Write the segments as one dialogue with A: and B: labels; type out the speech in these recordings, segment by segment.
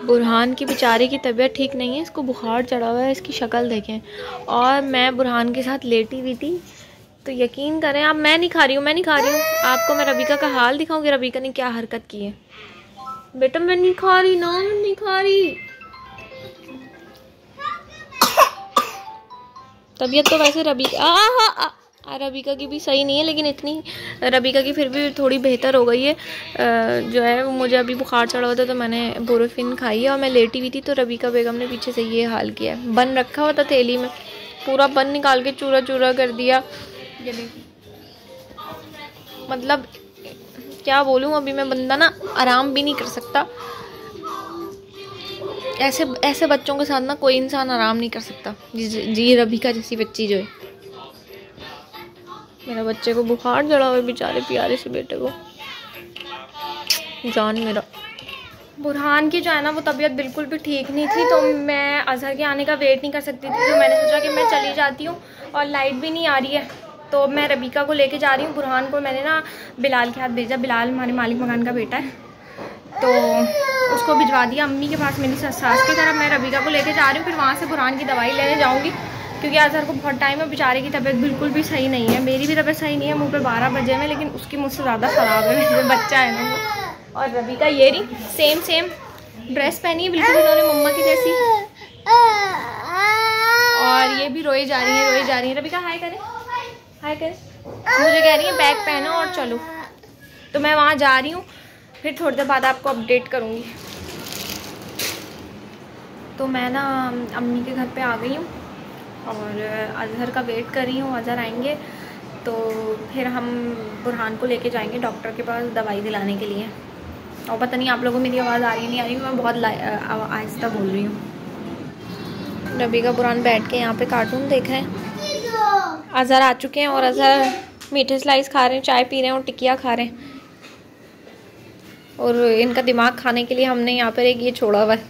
A: बुरहान की बेचारे की तबीयत ठीक नहीं है, इसको बुखार चढ़ा हुआ है, इसकी शक्ल देखें। और मैं बुरहान के साथ लेटी हुई थी, तो यकीन करें आप, मैं नहीं खा रही हूँ, मैं नहीं खा रही हूँ। आपको मैं रबीका का हाल दिखाऊंगी, रबीका ने क्या हरकत की है। बेटा मैं नहीं खा रही ना, मैं नहीं खा रही। तबीयत तो वैसे रबीका की भी सही नहीं है, लेकिन इतनी रबीका की फिर भी थोड़ी बेहतर हो गई है। जो है मुझे अभी बुखार चढ़ा हुआ था तो मैंने बोरोफिन खाई है और मैं लेटी हुई थी, तो रबीका बेगम ने पीछे से ये हाल किया है। बन रखा हुआ था थैली में, पूरा बन निकाल के चूरा चूरा कर दिया। ये देखिए, मतलब क्या बोलूँ, अभी मैं बंदा ना आराम भी नहीं कर सकता। ऐसे ऐसे बच्चों के साथ ना कोई इंसान आराम नहीं कर सकता। जी रबीका जैसी बच्ची जो है, मेरा बच्चे को बुखार चढ़ा हुआ है, बेचारे प्यारे से बेटे को, जान मेरा। बुरहान की जो है ना वो तबीयत बिल्कुल भी ठीक नहीं थी, तो मैं अजहर के आने का वेट नहीं कर सकती थी, तो मैंने सोचा कि मैं चली जाती हूँ। और लाइट भी नहीं आ रही है, तो मैं रबीका को लेके जा रही हूँ। बुरहान को मैंने ना बिलाल के हाथ भेजा, बिलाल हमारे मालिक मकान का बेटा है, तो उसको भिजवा दिया अम्मी के पास, मेरी सास की तरफ। मैं रबीका को लेके जा रही हूँ, फिर वहाँ से बुरहान की दवाई लेने जाऊँगी, क्योंकि अजहर को बहुत टाइम है, बेचारे की तबीयत बिल्कुल भी सही नहीं है। मेरी भी तबीयत सही नहीं है, मुँह पे 12 बजे में, लेकिन उसकी मुझसे ज़्यादा ख़राब है, जो बच्चा है ना वो। और रबीका ये रही, सेम ड्रेस पहनी है बिल्कुल इन्होंने मम्मा की जैसी, और ये भी रोई जा रही है। रबीका हाय करें, हाय करें। मुझे कह रही है बैग पहनो और चलो, तो मैं वहाँ जा रही हूँ, फिर थोड़ी देर बाद आपको अपडेट करूँगी। तो मैं ना अम्मी के घर पे आ गई हूँ और अजहर का वेट कर रही हूँ। अजहर आएंगे तो फिर हम बुरहान को लेके जाएंगे डॉक्टर के पास दवाई दिलाने के लिए। और पता नहीं आप लोगों को मेरी आवाज़ आ रही नहीं आ रही, मैं बहुत आहिस्ता बोल रही हूँ। रबीका बुरहान बैठ के यहाँ पे कार्टून देख रहे हैं। अजहर आ चुके हैं और अजहर मीठे स्लाइस खा रहे हैं, चाय पी रहे हैं और टिकिया खा रहे हैं। और इनका दिमाग खाने के लिए हमने यहाँ पर एक ये छोड़ा हुआ है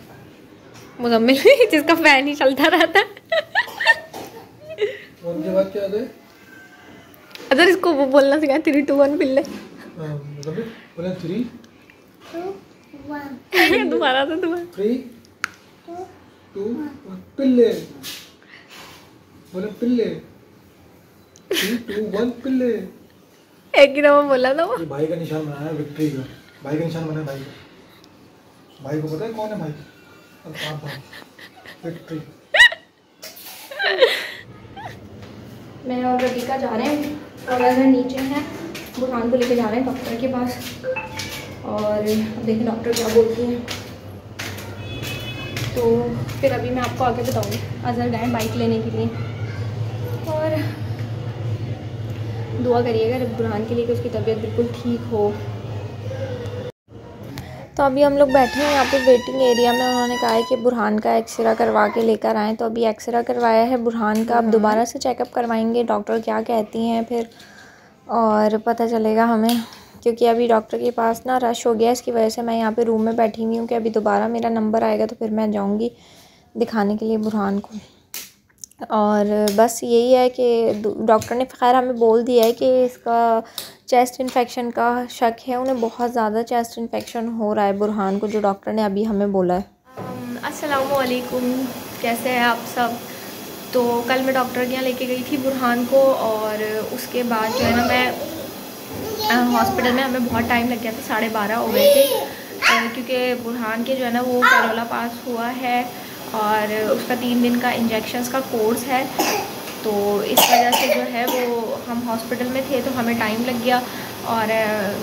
A: मुजम्मिल, जिसका फैन ही चलता रहता है। अगर इसको वो बोलना सिखाया 3 2 1 पिल्ले, दोबारा तो
B: 3 2 1 पिल्ले, बोले पिल्ले, 3 2 1 पिल्ले।
A: एक ही दफा बोला था वो।
B: भाई का निशान बनाया, विक्ट्री का भाई का निशान बनाया। भाई को पता है कौन है भाई? विक्ट्री।
A: मैं और रबीका जा रहे हैं और अगर नीचे हैं, बुरहान को लेके जा रहे हैं डॉक्टर के पास, और देखिए डॉक्टर क्या बोलती हैं, तो फिर अभी मैं आपको आगे बताऊंगी। अजहर गए बाइक लेने के लिए, और दुआ करिएगा बुरहान के लिए कि उसकी तबीयत बिल्कुल ठीक हो। तो अभी हम लोग बैठे हैं यहाँ पे वेटिंग एरिया में। उन्होंने कहा है कि बुरहान का एक्सरे करवा के लेकर आएँ, तो अभी एक्सरे करवाया है बुरहान का, अब दोबारा से चेकअप करवाएंगे, डॉक्टर क्या कहती हैं फिर और पता चलेगा हमें। क्योंकि अभी डॉक्टर के पास ना रश हो गया, इसकी वजह से मैं यहाँ पे रूम में बैठी हुई हूँ कि अभी दोबारा मेरा नंबर आएगा तो फिर मैं जाऊँगी दिखाने के लिए बुरहान को। और बस यही है कि डॉक्टर ने खैर हमें बोल दिया है कि इसका चेस्ट इन्फेक्शन का शक है, उन्हें बहुत ज़्यादा चेस्ट इन्फेक्शन हो रहा है बुरहान को, जो डॉक्टर ने अभी हमें बोला है। अस्सलामुअलैकुम, कैसे हैं आप सब। तो कल मैं डॉक्टर के यहाँ लेके गई थी बुरहान को, और उसके बाद जो है ना मैं हॉस्पिटल में, हमें बहुत टाइम लग गया था, 12:30 हो गए थे, क्योंकि बुरहान के जो है ना वो करोला पास हुआ है और उसका 3 दिन का इंजेक्शन्स का कोर्स है, तो इस वजह से जो है वो हम हॉस्पिटल में थे तो हमें टाइम लग गया। और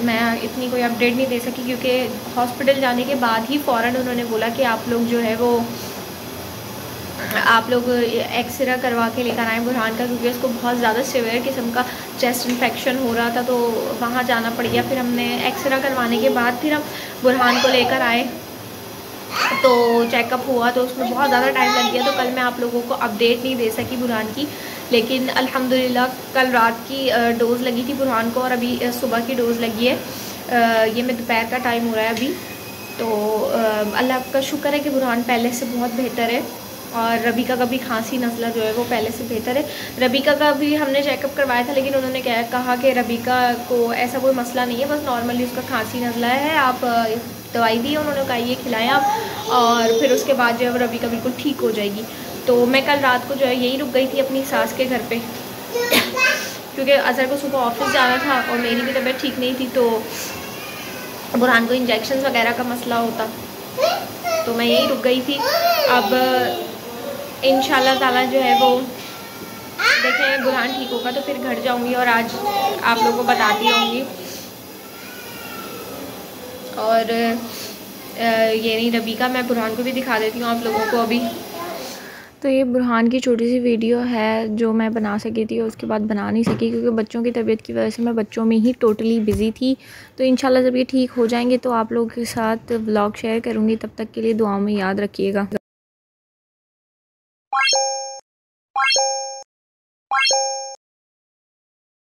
A: मैं इतनी कोई अपडेट नहीं दे सकी, क्योंकि हॉस्पिटल जाने के बाद ही फ़ौरन उन्होंने बोला कि आप लोग जो है वो एक्सरे करवा के लेकर आएँ बुरहान का, क्योंकि उसको बहुत ज़्यादा सीवियर किस्म का चेस्ट इन्फेक्शन हो रहा था, तो वहाँ जाना पड़ गया। फिर हमने एक्सरे करवाने के बाद फिर हम बुरहान को लेकर आए, तो चेकअप हुआ, तो उसमें बहुत ज़्यादा टाइम लग गया, तो कल मैं आप लोगों को अपडेट नहीं दे सकी बुरहान की। लेकिन अल्हम्दुलिल्लाह कल रात की डोज़ लगी थी बुरहान को और अभी सुबह की डोज़ लगी है। ये मैं दोपहर का टाइम हो रहा है अभी, तो अल्लाह का शुक्र है कि बुरहान पहले से बहुत बेहतर है, और रबीका का भी खांसी नज़ला जो है वो पहले से बेहतर है। रबीका का भी हमने चेकअप करवाया था, लेकिन उन्होंने कहा कि रबीका को ऐसा कोई मसला नहीं है, बस नॉर्मली उसका खांसी नज़ला है, आप दवाई दी उन्होंने, कहा ये खिलाएं आप, और फिर उसके बाद जो है रबीका बिल्कुल ठीक हो जाएगी। तो मैं कल रात को जो है यहीं रुक गई थी अपनी सास के घर पे क्योंकि अज़हर को सुबह ऑफिस जाना था और मेरी भी तबीयत ठीक नहीं थी, तो बुरहान को इंजेक्शन वगैरह का मसला होता, तो मैं यहीं रुक गई थी। अब इंशाल्लाह ताला जो है वो देखें बुरहान ठीक होगा तो फिर घर जाऊंगी और आज आप लोगों को बताती रहूँगी। और ये नहीं रबीका, मैं बुरहान को भी दिखा देती हूँ आप लोगों को अभी। तो ये बुरहान की छोटी सी वीडियो है जो मैं बना सकी थी, उसके बाद बना नहीं सकी क्योंकि बच्चों की तबीयत की वजह से मैं बच्चों में ही टोटली बिज़ी थी। तो इंशाल्लाह जब ये ठीक हो जाएंगे तो आप लोगों के साथ व्लॉग शेयर करूँगी, तब तक के लिए दुआओं में याद रखिएगा।